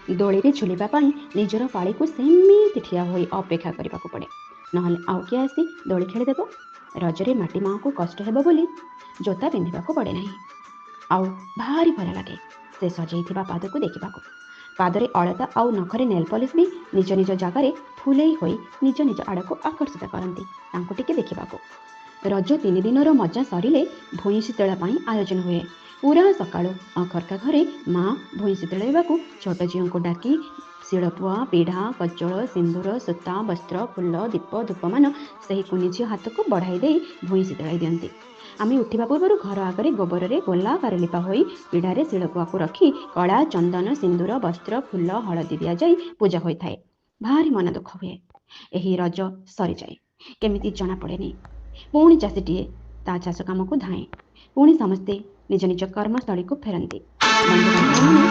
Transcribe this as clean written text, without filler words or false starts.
ଦୋଳିରେ ଝୁଲିବା ପାଇଁ ନିଜର ପାଳିକୁ ସେମିତି ଠିଆ ହୋଇ ଅପେକ୍ଷା କରିବାକୁ ପଡ଼େ, ନହେଲେ ଆଉ କିଏ ଆସି ଦୋଳି ଖେଳିଦେବ। ରଜରେ ମାଟି ମା'ଙ୍କୁ କଷ୍ଟ ହେବ ବୋଲି ଜୋତା ପିନ୍ଧିବାକୁ ପଡ଼େ ନାହିଁ। ଆଉ ଭାରି ଭଲ ଲାଗେ ସେ ସଜେଇଥିବା ପାଦକୁ ଦେଖିବାକୁ। ପାଦରେ ଅଳତା ଆଉ ନଖରେ ନେଲ୍ ପଲିସ୍ ବି ନିଜ ନିଜ ଜାଗାରେ ଫୁଲେଇ ହୋଇ ନିଜ ନିଜ ଆଡ଼କୁ ଆକର୍ଷିତ କରନ୍ତି ତାଙ୍କୁ ଟିକେ ଦେଖିବାକୁ। ରଜ 3 ଦିନର ମଜା ସରିଲେ ଭୂଇଁ ଶୀତଳ ପାଇଁ ଆୟୋଜନ ହୁଏ। ପୁରା ସକାଳୁ ଅଖର୍କା ଘରେ ମା ଭୂଇଁ ଶୀତଳାଇବାକୁ ଛୋଟ ଝିଅଙ୍କୁ ଡାକି ଶିଳପୁଆ, ପିଢ଼ା, କଜଳ, ସିନ୍ଦୁର, ସୂତା, ବସ୍ତ୍ର, ଫୁଲ, ଦୀପ, ଧୂପମାନ ସେହି କୁନି ଝିଅ ହାତକୁ ବଢ଼ାଇ ଦେଇ ଭୂଇଁ ଶୀତଳାଇ ଦିଅନ୍ତି। ଆମେ ଉଠିବା ପୂର୍ବରୁ ଘର ଆଗରେ ଗୋବରରେ ଗୋଲାକାର ଲିପା ହୋଇ ପିଢ଼ାରେ ଶିଳପୁଆକୁ ରଖି କଳା, ଚନ୍ଦନ, ସିନ୍ଦୁର, ବସ୍ତ୍ର, ଫୁଲ, ହଳଦୀ ଦିଆଯାଇ ପୂଜା ହୋଇଥାଏ। ଭାରି ମନ ଦୁଃଖ ହୁଏ ଏହି ରଜ ସରିଯାଏ, କେମିତି ଜଣାପଡ଼େନି। ପୁଣି ଚାଷୀଟିଏ ତା ଚାଷ କାମକୁ ଧାଏଁ। ପୁଣି ସମସ୍ତେ ନିଜ ନିଜ କର୍ମସ୍ଥଳୀକୁ ଫେରନ୍ତି। ବନ୍ଧୁବାନ୍ଧବମାନେ